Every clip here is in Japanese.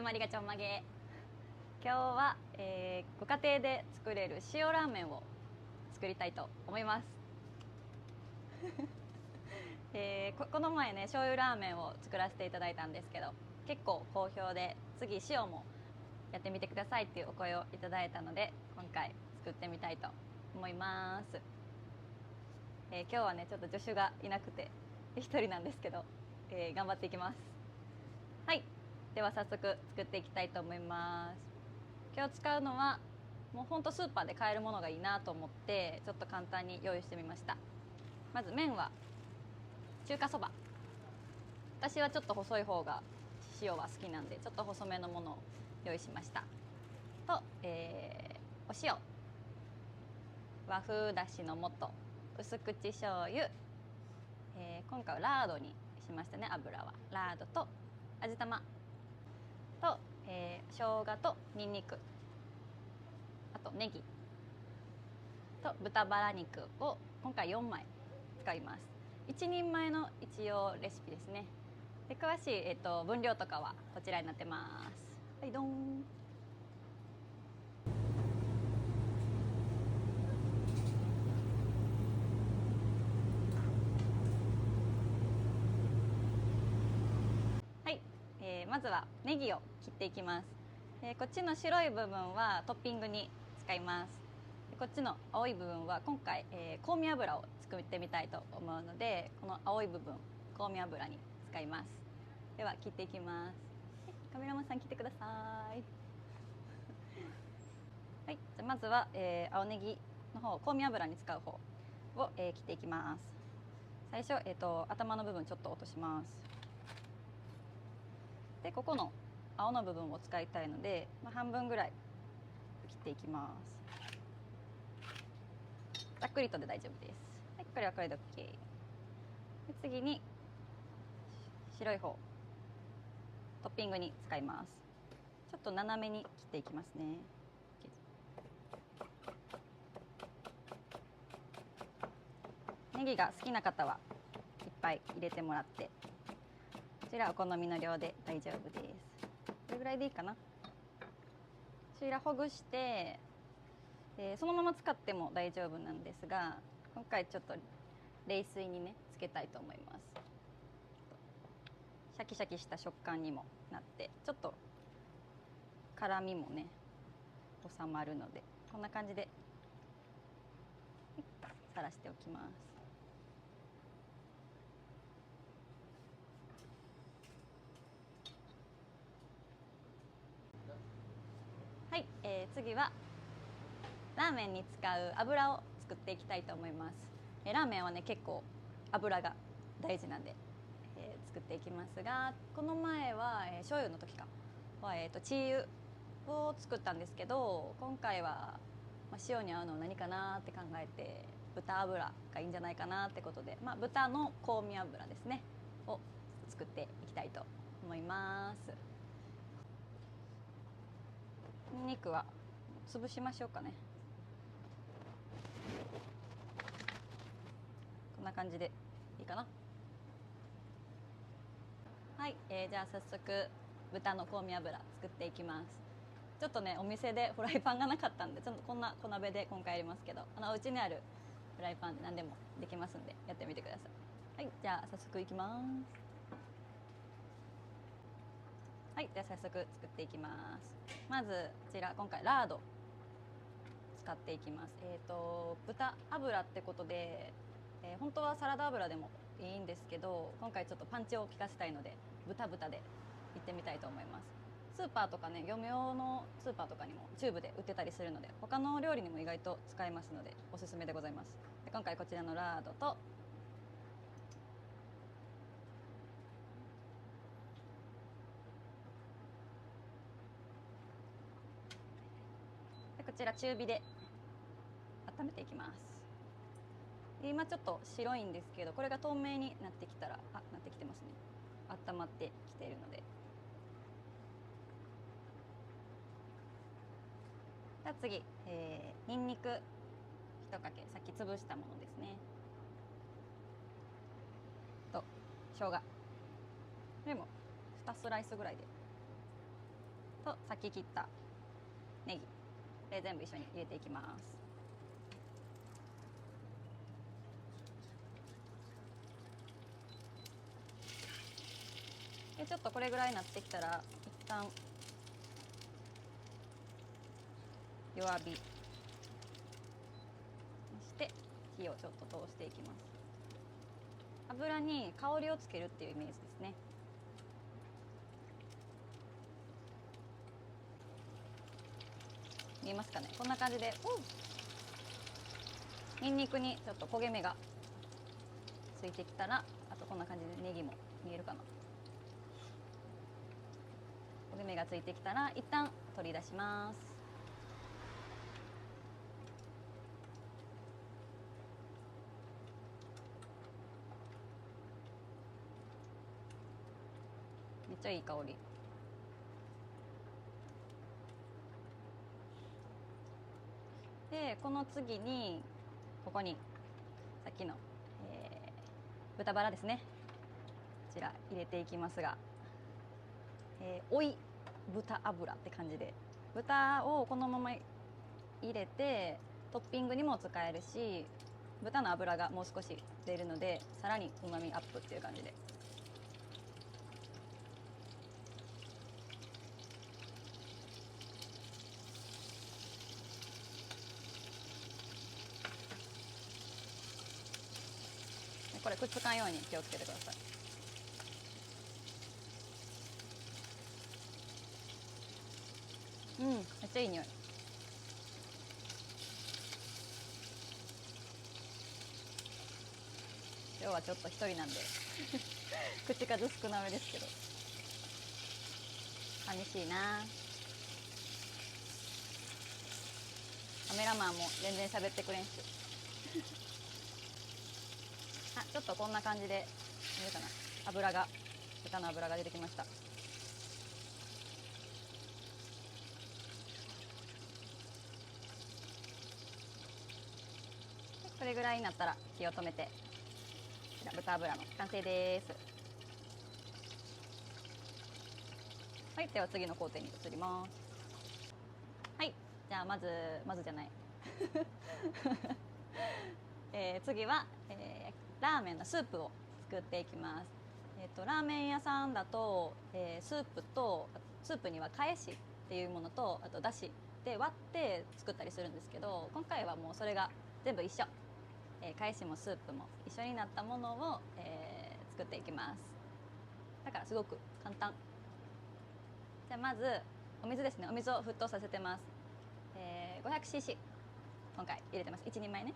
まりがちょんまげ。今日は、ご家庭で作れる塩ラーメンを作りたいと思います。この前ね醤油ラーメンを作らせていただいたんですけど、結構好評で、次塩もやってみてくださいっていうお声をいただいたので、今回作ってみたいと思います。今日はねちょっと助手がいなくて一人なんですけど、頑張っていきます。はい、では早速作っていきたいと思います。今日使うのはもうほんとスーパーで買えるものがいいなと思って、ちょっと簡単に用意してみました。まず麺は中華そば。私はちょっと細い方が塩は好きなんで、ちょっと細めのものを用意しました。と、お塩、和風だしの素、薄口醤油、今回はラードにしましたね。油はラードと味玉と、生姜とにんにく、あとネギと豚バラ肉を今回4枚使います。1人前の一応レシピですね。で詳しい、分量とかはこちらになってます。はい、どん。はい、まずはネギを切っていきます。こっちの白い部分はトッピングに使います。こっちの青い部分は今回、香味油を作ってみたいと思うので、この青い部分香味油に使います。では切っていきます。カメラマンさん来てください。はい、じゃまずは、青ネギの方、香味油に使う方を、切っていきます。最初、頭の部分ちょっと落とします。でここの青の部分を使いたいので、半分ぐらい切っていきます。ざっくりとで大丈夫です。はい、これはこれで OK で、次に白い方トッピングに使います。ちょっと斜めに切っていきますね。ネギが好きな方はいっぱい入れてもらって、こちらお好みの量で大丈夫です。これぐらいでいいかな。こちらほぐして、そのまま使っても大丈夫なんですが、今回ちょっと冷水にねつけたいと思います。シャキシャキした食感にもなって、ちょっと辛みもね収まるので、こんな感じでさらしておきます。はい、次はラーメンに使う油を作っていきたいと思います。ラーメンはね結構油が大事なんで、作っていきますが、この前は、醤油の時かは、チー油を作ったんですけど、今回は、塩に合うのは何かなって考えて、豚油がいいんじゃないかなってことで、豚の香味油ですねを作っていきたいと思います。にんにくは潰しましょうかね。こんな感じでいいかな。はい、じゃあ早速豚の香味油作っていきます。ちょっとねお店でフライパンがなかったんで、ちょっとこんな小鍋で今回やりますけど、うちにあるフライパンで何でもできますんでやってみてください。はい、じゃあ早速いきます。はい、じゃあ早速作っていきます。まずこちら今回ラード使っていきます。豚油ってことで、本当はサラダ油でもいいんですけど、今回ちょっとパンチを効かせたいので豚でいってみたいと思います。スーパーとかね、業務用のスーパーとかにもチューブで売ってたりするので、他の料理にも意外と使えますのでおすすめでございます。で今回こちらのラードと、こちら中火で温めていきます。今ちょっと白いんですけど、これが透明になってきたら、なってきてますね。温まってきているので、では次、にんにく1かけ、さっき潰したものですね、と生姜、これも2スライスぐらいでとさっき切ったネギ、これ全部一緒に入れていきます。でちょっとこれぐらいになってきたら一旦弱火にして火をちょっと通していきます。油に香りをつけるっていうイメージですね。見えますかね、こんな感じでにんにくにちょっと焦げ目がついてきたら、あとこんな感じでネギも見えるかな、焦げ目がついてきたら一旦取り出します。めっちゃいい香り。でこの次にここにさっきの、豚バラですね、こちら入れていきますが、追い豚油って感じで、豚をこのまま入れてトッピングにも使えるし、豚の脂がもう少し出るのでさらにうまみアップっていう感じで。これくっつかんように気をつけてください。めっちゃいい匂い。今日はちょっと一人なんで口数少なめですけど寂しいな。カメラマンも全然喋ってくれんしあ、ちょっとこんな感じで見えるかな、油が、豚の油が出てきました。これぐらいになったら火を止めて、豚油の完成です。はい、では次の工程に移ります。はい、じゃあまずじゃない次は、ラーメンのスープを作っていきます。ラーメン屋さんだと、スープには返しっていうものと、あとだしで割って作ったりするんですけど、今回はもうそれが全部一緒、返しもスープも一緒になったものを、作っていきます。だからすごく簡単。じゃあまずお水ですね、お水を沸騰させてます。500cc 今回入れてます。1人前ね。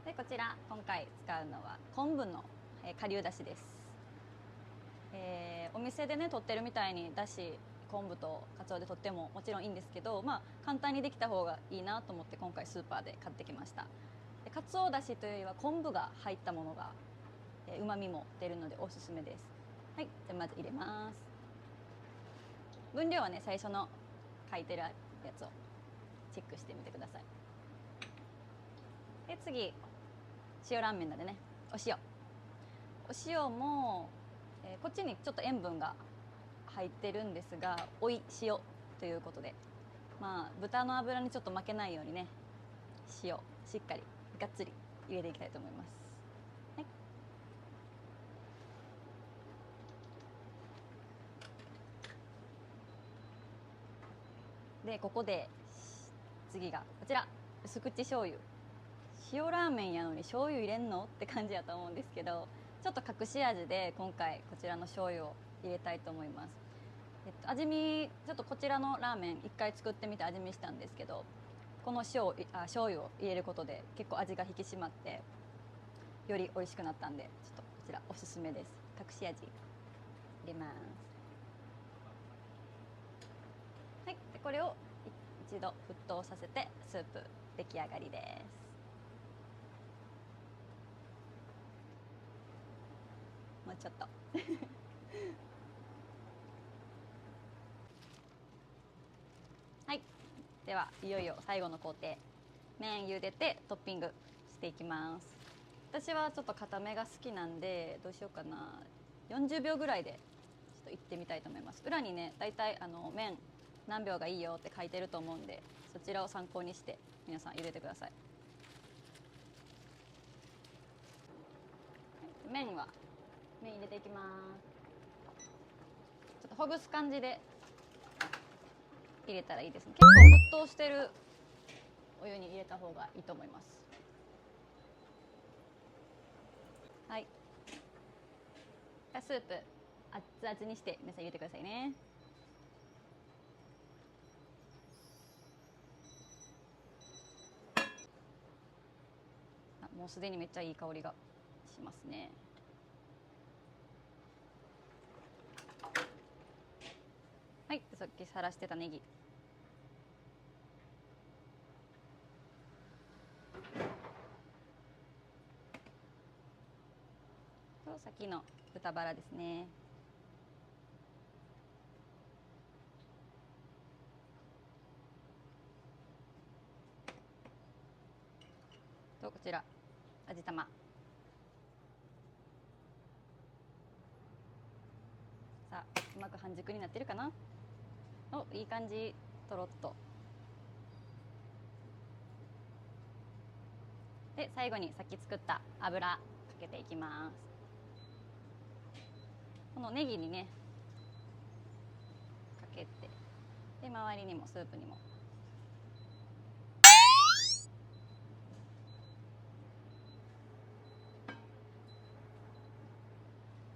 でこちら今回使うのは昆布の顆粒だしです。お店でね取ってるみたいにだし昆布とかつおで取ってももちろんいいんですけど、簡単にできた方がいいなと思って今回スーパーで買ってきました。でかつおだしというよりは昆布が入ったものがうまみも出るのでおすすめです。はい、じゃあまず入れます。分量はね最初の書いてるやつをチェックしてみてください。で次塩ラーメンなんでね、お塩も、こっちにちょっと塩分が入ってるんですが、追い塩ということで、豚の脂にちょっと負けないようにね、塩しっかりがっつり入れていきたいと思います。はい、でここで次がこちら、薄口醤油。塩ラーメンやのに醤油入れんのって感じやと思うんですけど、ちょっと隠し味で今回こちらの醤油を入れたいと思います。味見ちょっとこちらのラーメン一回作ってみて味見したんですけど、この醤油を入れることで結構味が引き締まってより美味しくなったんで、ちょっとこちらおすすめです。隠し味入れます。はい、でこれを一度沸騰させてスープ出来上がりです。もうちょっとはい、ではいよいよ最後の工程、麺茹でてトッピングしていきます。私はちょっと固めが好きなんでどうしようかな、40秒ぐらいでちょっと行ってみたいと思います。裏にねだいたい麺何秒がいいよって書いてると思うんで、そちらを参考にして皆さん茹でてください。麺入れていきます。ちょっとほぐす感じで入れたらいいですね。結構沸騰してるお湯に入れた方がいいと思います。はい、スープ熱々にして皆さん入れてくださいね。もうすでにめっちゃいい香りがしますね。はい、さっきさらしてたネギとさっきの豚バラですね。とこちら味玉。さあうまく半熟になってるかな。お、いい感じ。とろっと。で最後にさっき作った油かけていきます。このネギにねかけて、で周りにもスープにも。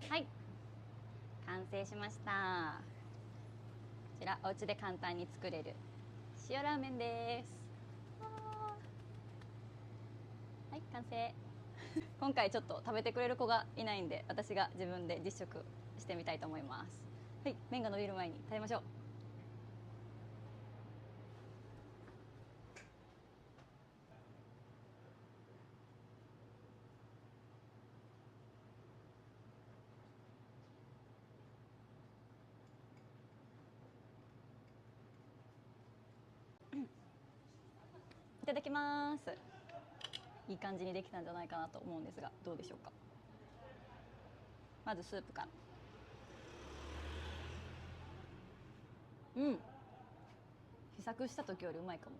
はい、完成しました。こちらお家で簡単に作れる塩ラーメンです。はい、完成。今回ちょっと食べてくれる子がいないんで、私が自分で実食してみたいと思います。はい、麺が伸びる前に食べましょう。いただきます。いい感じにできたんじゃないかなと思うんですが、どうでしょうか。まずスープから。うん、試作した時よりうまいかも。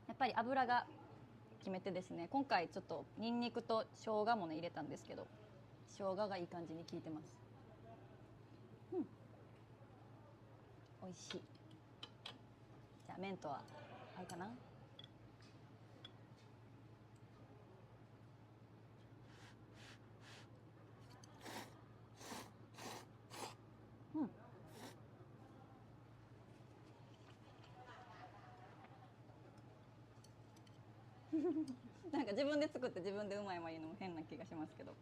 やっぱり油が決めてですね、今回ちょっとニンニクと生姜もね入れたんですけど、生姜がいい感じに効いてます。うん、美味しい。じゃあ麺とは合うかな。うん、なんか自分で作って自分でうまいまいのも変な気がしますけど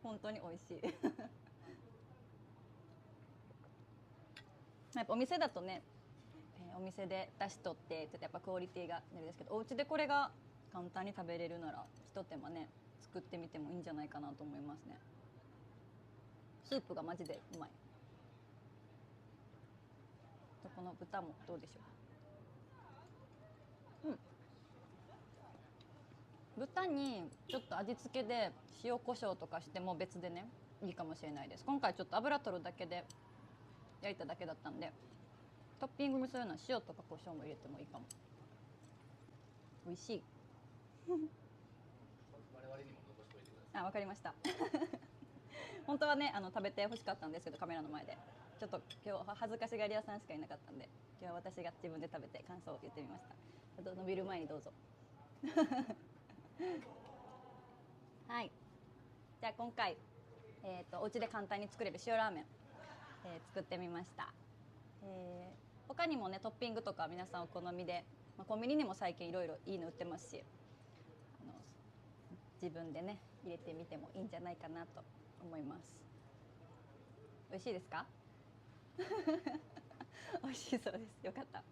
本当に美味しいやっぱお店だとね、お店で出しとってちょっとやっぱクオリティが出るんですけど、お家でこれが簡単に食べれるならひと手間ね作ってみてもいいんじゃないかなと思いますね。スープがマジでうまい。この豚もどうでしょう。うん、豚にちょっと味付けで塩コショウとかしても別でねいいかもしれないです。今回ちょっと油取るだけで焼いただけだったんで、トッピングにするのは塩とかコショウも入れてもいいかも。美味しいあ、わかりました本当はね食べて欲しかったんですけど、カメラの前でちょっと今日恥ずかしがり屋さんしかいなかったんで、今日は私が自分で食べて感想を言ってみました。伸びる前にどうぞはい、じゃあ今回、お家で簡単に作れる塩ラーメン、作ってみました。他にもねトッピングとか皆さんお好みで、コンビニにも最近いろいろいいの売ってますし、自分でね入れてみてもいいんじゃないかなと思います。美味しいですか美味しそうです。よかった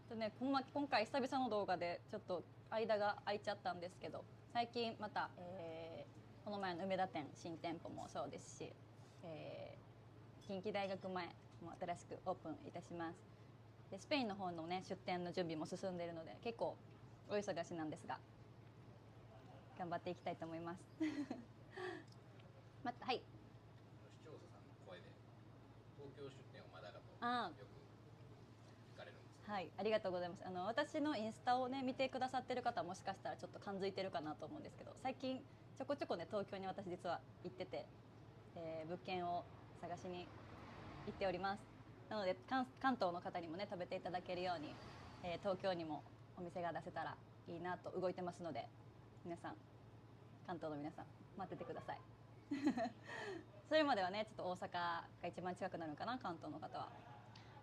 とね、今回久々の動画でちょっと間が空いちゃったんですけど、最近また、この前の梅田店新店舗もそうですし、近畿大学前も新しくオープンいたします。でスペインの方のね出店の準備も進んでいるので結構お忙しなんですが頑張っていきたいと思いますまた、はい。視聴者さんの声で東京出店をまだかとあよく聞かれるんですけど、はい、ありがとうございます。私のインスタをね見てくださってる方はもしかしたらちょっと感づいてるかなと思うんですけど、最近ちょこちょこね東京に私実は行ってて、物件を探しに行っております。なので関東の方にもね食べていただけるように、東京にもお店が出せたらいいなと動いてますので、皆さん関東の皆さん待っててください。それまではねちょっと大阪が一番近くなるのかな、関東の方は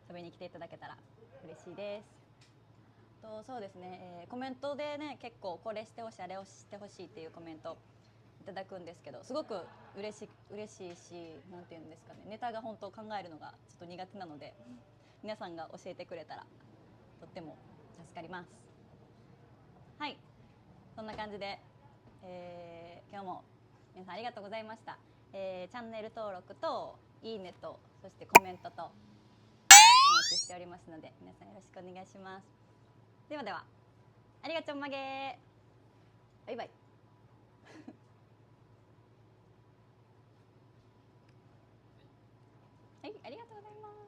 食べに来ていただけたら嬉しいです。そうですね、コメントでね結構これしてほしいあれをしてほしいっていうコメントいただくんですけど、すごく嬉しいし、なんていうんですかね、ネタが本当考えるのがちょっと苦手なので、皆さんが教えてくれたらとっても助かります。はい、そんな感じで、今日も皆さんありがとうございました。チャンネル登録といいねとそしてコメントとお待ちしておりますので、皆さんよろしくお願いします。ではでは、ありがちょんまげー。バイバイ。はい、ありがとうございます。